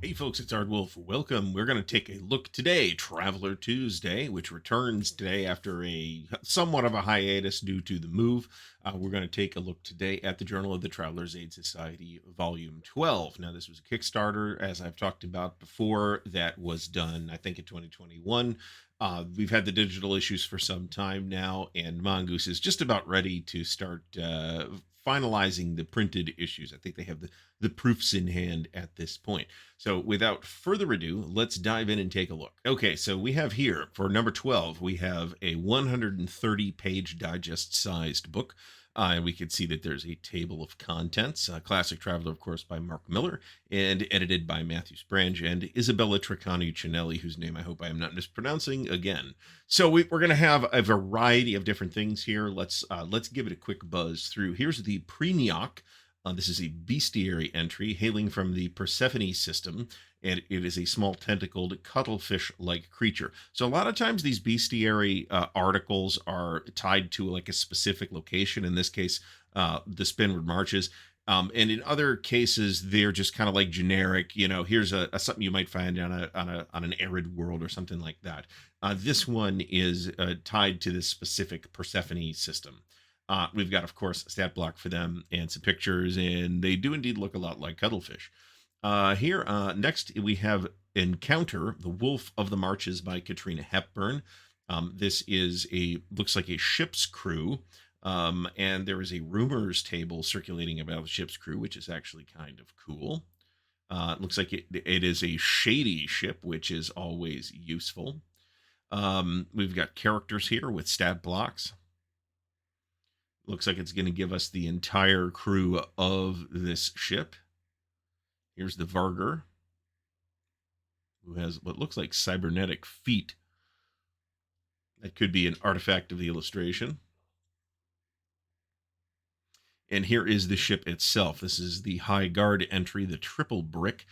Hey folks, it's Ardwulf. Welcome. We're going to take a look today, Traveler Tuesday, which returns today after a somewhat of a hiatus due to the move. We're going to take a look today at the Journal of the Traveler's Aid Society, Volume 12. Now, this was a Kickstarter, as I've talked about before, that was done, I think, in 2021. We've had the digital issues for some time now, and Mongoose is just about ready to start finalizing the printed issues. I think they have the proofs in hand at this point. So without further ado, let's dive in and take a look. Okay, so we have here for number 12, we have a 130 page digest sized book. And we can see that there's a table of contents, Classic Traveler, of course, by Mark Miller, and edited by Matthew Sprange and Isabella Treccani-Cinelli, whose name I hope I am not mispronouncing again. So we're going to have a variety of different things here. Let's give it a quick buzz through. Here's the Preniac. This is a bestiary entry hailing from the Persephone system, and it is a small tentacled cuttlefish-like creature. So a lot of times these bestiary articles are tied to like a specific location. In this case, the Spinward Marches. And in other cases, they're just kind of like generic. Here's a something you might find on an arid world or something like that. This one is tied to this specific Persephone system. We've got, of course, a stat block for them and some pictures, and they do indeed look a lot like cuttlefish. Here, next, we have Encounter, The Wolf of the Marches by Katrina Hepburn. This looks like a ship's crew, and there is a rumors table circulating about the ship's crew, which is actually kind of cool. It looks like it is a shady ship, which is always useful. We've got characters here with stat blocks. Looks like it's going to give us the entire crew of this ship. Here's the Vargur, who has what looks like cybernetic feet. That could be an artifact of the illustration. And here is the ship itself. This is the High Guard entry, the Triple Brick.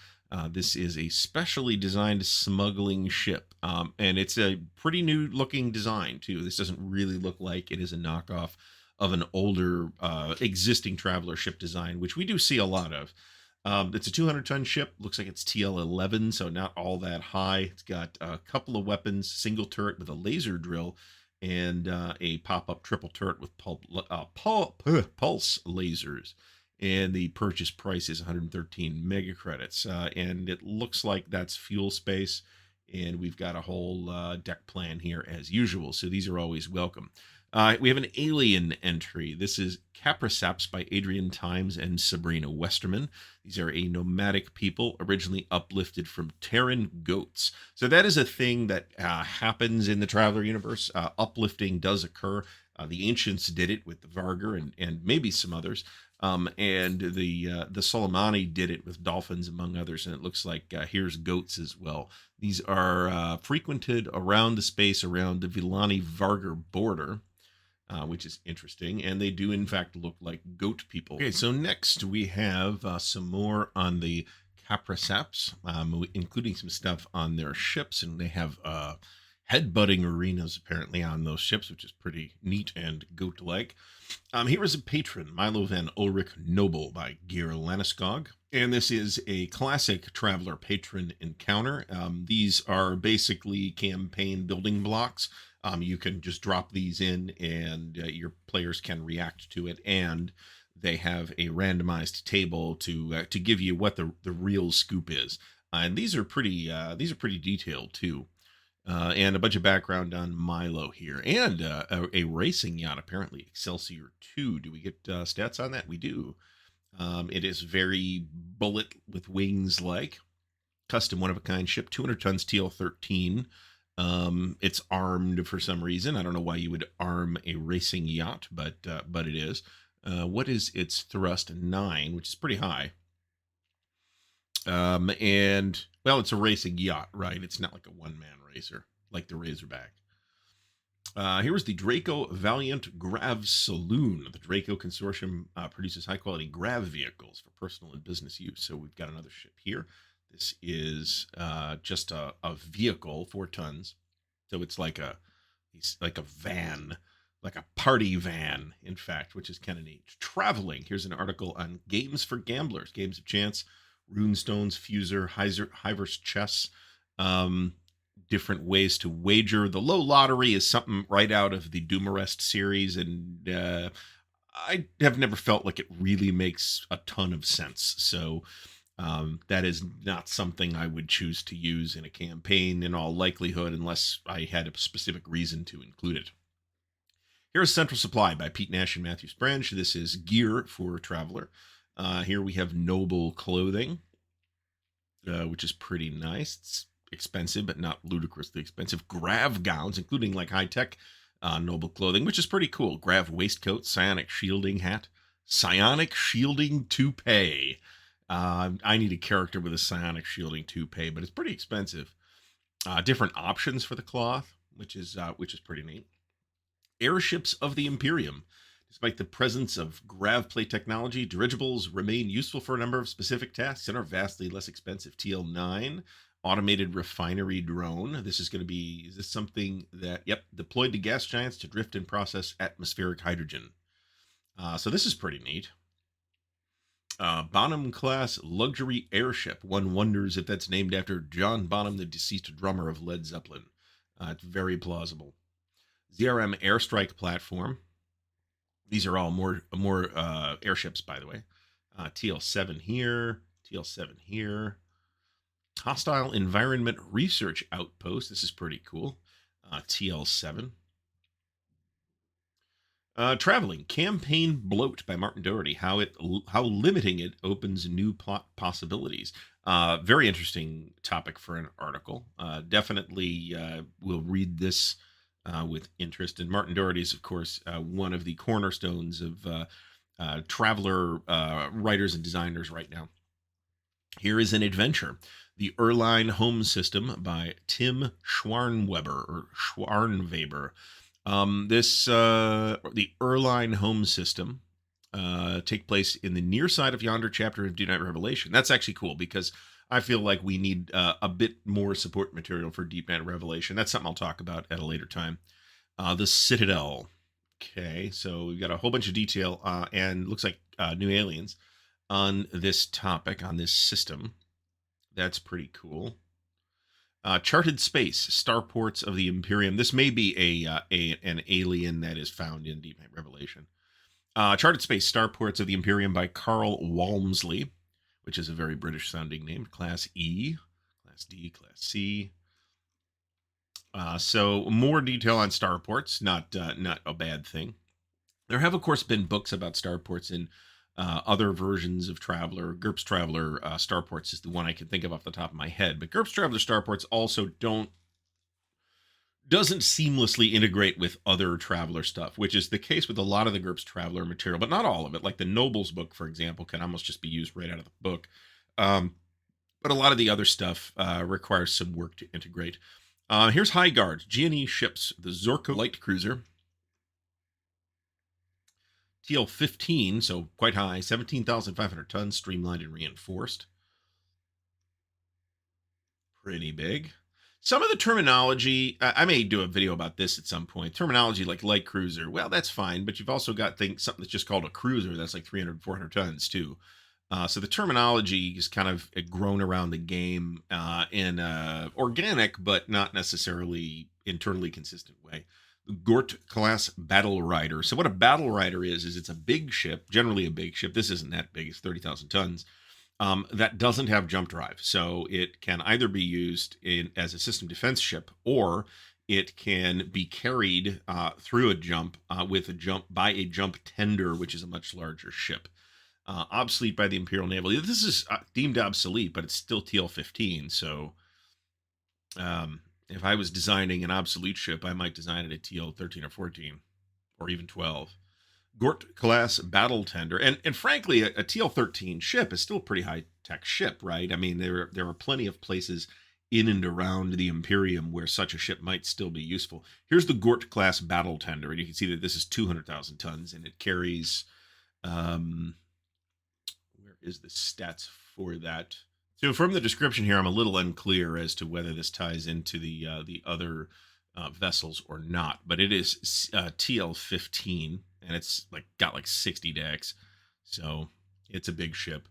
This is a specially designed smuggling ship. And it's a pretty new looking design, too. This doesn't really look like it is a knockoff of an older existing Traveler ship design, which we do see a lot of. It's a 200-ton ship. Looks like it's TL-11, so not all that high. It's got a couple of weapons, single turret with a laser drill, and a pop-up triple turret with pulse lasers. And the purchase price is 113 mega credits. And it looks like that's fuel space. And we've got a whole deck plan here as usual. So these are always welcome. We have an alien entry. This is Capriceps by Adrian Times and Sabrina Westerman. These are a nomadic people originally uplifted from Terran goats. So that is a thing that happens in the Traveler universe. Uplifting does occur. The ancients did it with the Vargur and maybe some others. And the Soleimani did it with dolphins, among others. And it looks like here's goats as well. These are frequented around the space around the Villani Vargur border. Which is interesting, and they do in fact look like goat people. Okay, so next we have some more on the Capriceps, including some stuff on their ships, and they have headbutting arenas apparently on those ships, which is pretty neat and goat-like. Here is a patron, Milo van Ulrich Noble by Geir Landeskog. And this is a classic Traveler patron encounter. These are basically campaign building blocks. You can just drop these in and your players can react to it. And they have a randomized table to give you what the real scoop is. And these are pretty detailed too. And a bunch of background on Milo here, and a racing yacht, apparently Excelsior 2. Do we get stats on that? We do. It is very bullet with wings like custom one of a kind ship, 200 tons TL-13. It's armed for some reason. I don't know why you would arm a racing yacht, but it is. What is its thrust? 9, which is pretty high. And well, it's a racing yacht, right? It's not like a one-man racer like the Razorback. Here is the Draco Valiant Grav Saloon. The Draco Consortium produces high-quality grav vehicles for personal and business use. So we've got another ship here. This is just a vehicle, 4 tons. So it's like a van, like a party van, in fact, which is kind of neat. Traveling. Here's an article on games for gamblers, games of chance, runestones, fuser, Hyver's chess, um, different ways to wager. The low lottery is something right out of the Doomarest series, and I have never felt like it really makes a ton of sense. So that is not something I would choose to use in a campaign in all likelihood, unless I had a specific reason to include it. Here's Central Supply by Pete Nash and Matthew Sprange. This is gear for Traveler. Here we have Noble Clothing, which is pretty nice. It's expensive, but not ludicrously expensive. Grav gowns, including like high-tech Noble Clothing, which is pretty cool. Grav waistcoat, psionic shielding hat, psionic shielding toupee. I need a character with a psionic shielding toupee, but it's pretty expensive. Different options for the cloth, which is pretty neat. Airships of the Imperium. Despite the presence of grav plate technology, dirigibles remain useful for a number of specific tasks and are vastly less expensive. TL9, automated refinery drone. This is going to be, is this something that, yep, deployed to gas giants to drift and process atmospheric hydrogen. So this is pretty neat. Bonham class luxury airship. One wonders if that's named after John Bonham, the deceased drummer of Led Zeppelin. It's very plausible. ZRM airstrike platform. These are all more airships, by the way. TL7 here, TL7 here. Hostile Environment Research Outpost. This is pretty cool. TL7. Traveling Campaign Bloat by Martin Doherty. How limiting it opens new plot possibilities. Very interesting topic for an article. Definitely will read this with interest. And Martin Doherty is, of course, one of the cornerstones of traveler writers and designers right now. Here is an adventure. The Erline Home System by Tim Schwarnweber. The Erline Home System take place in the near side of yonder chapter of Deep Night Revelation. That's actually cool because I feel like we need a bit more support material for Deep Night Revelation. That's something I'll talk about at a later time. The Citadel. Okay, so we've got a whole bunch of detail and looks like new aliens on this topic, on this system. That's pretty cool. Charted Space, Starports of the Imperium. This may be an alien that is found in Deep Night Revelation. Charted Space, Starports of the Imperium by Carl Walmsley, which is a very British sounding name. Class E, Class D, Class C. So more detail on starports, not a bad thing. There have, of course, been books about starports in other versions of Traveler. GURPS Traveler starports is the one I can think of off the top of my head. But GURPS Traveler starports also doesn't seamlessly integrate with other Traveler stuff, which is the case with a lot of the GURPS Traveler material, but not all of it. Like the Nobles book, for example, can almost just be used right out of the book. But a lot of the other stuff requires some work to integrate. Here's High Guard, G&E ships, the Zorko light cruiser. TL-15, so quite high, 17,500 tons, streamlined and reinforced. Pretty big. Some of the terminology, I may do a video about this at some point. Terminology like light cruiser, well, that's fine, but you've also got something that's just called a cruiser that's like 300, 400 tons too. So the terminology is kind of grown around the game in an organic, but not necessarily internally consistent way. Gort class battle rider. So what a battle rider is it's a big ship, generally a big ship. This isn't that big, it's 30,000 tons. That doesn't have jump drive. So it can either be used as a system defense ship, or it can be carried through a jump by a jump tender, which is a much larger ship. Obsolete by the Imperial Naval. This is deemed obsolete, but it's still TL-15. So if I was designing an obsolete ship, I might design it at TL-13 or 14, or even 12. Gort class battle tender, and frankly, a TL-13 ship is still a pretty high tech ship, right? I mean, there are plenty of places in and around the Imperium where such a ship might still be useful. Here's the Gort class battle tender, and you can see that this is 200,000 tons, and it carries. Where is the stats for that? So from the description here, I'm a little unclear as to whether this ties into the other vessels or not, but it is TL-15, and it's got 60 decks, so it's a big ship.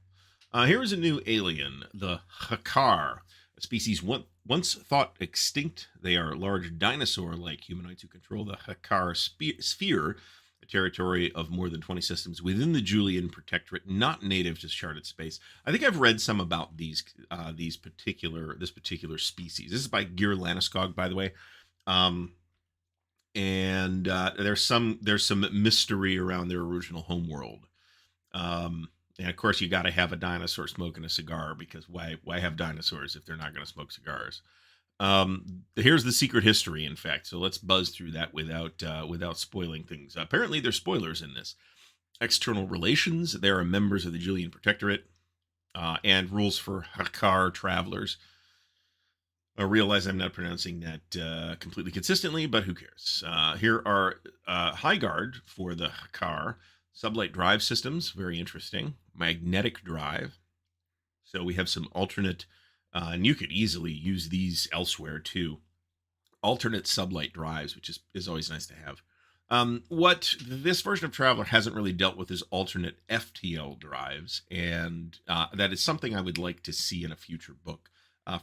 Here is a new alien, the Hakar, a species once thought extinct. They are large dinosaur-like humanoids who control the Hakar sphere, a territory of more than 20 systems within the Julian Protectorate, not native to charted space. I think I've read some about this particular species. This is by Gear Landeskog, by the way. Um, and there's some mystery around their original homeworld. And of course, you got to have a dinosaur smoking a cigar, because why have dinosaurs if they're not going to smoke cigars? Here's the secret history, in fact. So let's buzz through that without spoiling things. Apparently, there's spoilers in this. External relations. There are members of the Julian Protectorate, and rules for Hakar travelers. I realize I'm not pronouncing that completely consistently, but who cares? Here are High Guard for the Hakar. Sublight drive systems, very interesting. Magnetic drive. So we have some alternate, and you could easily use these elsewhere too. Alternate sublight drives, which is always nice to have. What this version of Traveler hasn't really dealt with is alternate FTL drives, and that is something I would like to see in a future book.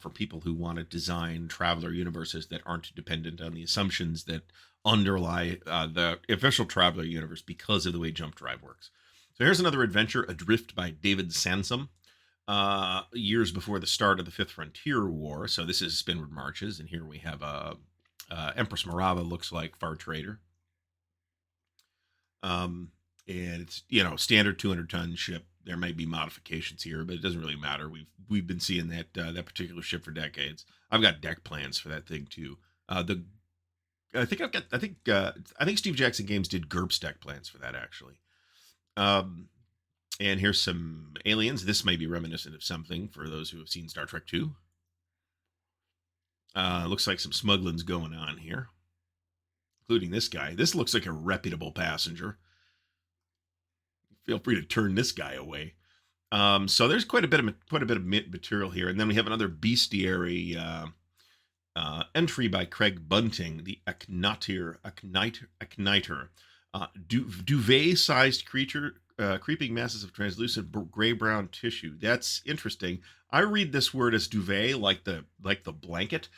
For people who want to design Traveler universes that aren't dependent on the assumptions that underlie the official Traveler universe because of the way Jump Drive works. So here's another adventure, Adrift by David Sansom, years before the start of the Fifth Frontier War. So this is Spinward Marches, and here we have Empress Marava, looks like Far Trader. And it's, standard 200-ton ship. There may be modifications here, but it doesn't really matter. We've been seeing that particular ship for decades. I've got deck plans for that thing too. I think Steve Jackson Games did GURPS deck plans for that, actually. And here's some aliens. This may be reminiscent of something for those who have seen Star Trek II. Looks like some smuggling's going on here, including this guy. This looks like a reputable passenger. Feel free to turn this guy away. So there's quite a bit of material here, and then we have another bestiary entry by Craig Bunting, the Akniter, duvet-sized creature, creeping masses of translucent gray-brown tissue. That's interesting. I read this word as duvet, like the blanket.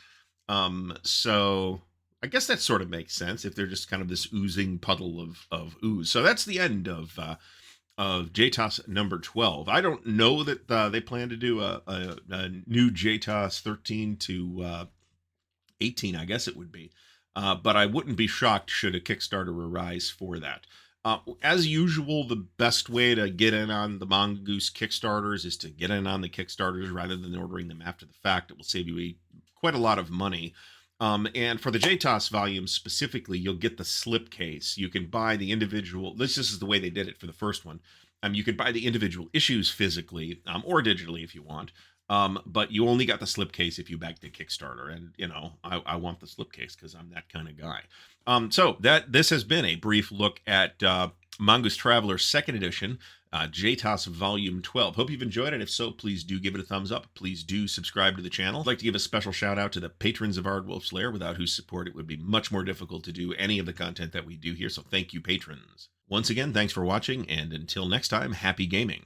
So I guess that sort of makes sense if they're just kind of this oozing puddle of ooze. So that's the end of JTAS number 12. I don't know that they plan to do a new JTAS 13 to 18, I guess it would be. But I wouldn't be shocked should a Kickstarter arise for that. As usual, the best way to get in on the Mongoose Kickstarters is to get in on the Kickstarters rather than ordering them after the fact. It will save you quite a lot of money. And for the JTAS volume specifically, you'll get the slipcase. You can buy the individual. This is the way they did it for the first one. You could buy the individual issues physically or digitally if you want. But you only got the slipcase if you backed the Kickstarter. And, I want the slipcase because I'm that kind of guy. So this has been a brief look at Mongoose Traveler 2nd Edition, JTAS Volume 12. Hope you've enjoyed it. If so, please do give it a thumbs up. Please do subscribe to the channel. I'd like to give a special shout out to the patrons of Ardwulf's Lair, without whose support it would be much more difficult to do any of the content that we do here. So thank you, patrons. Once again, thanks for watching, and until next time, happy gaming.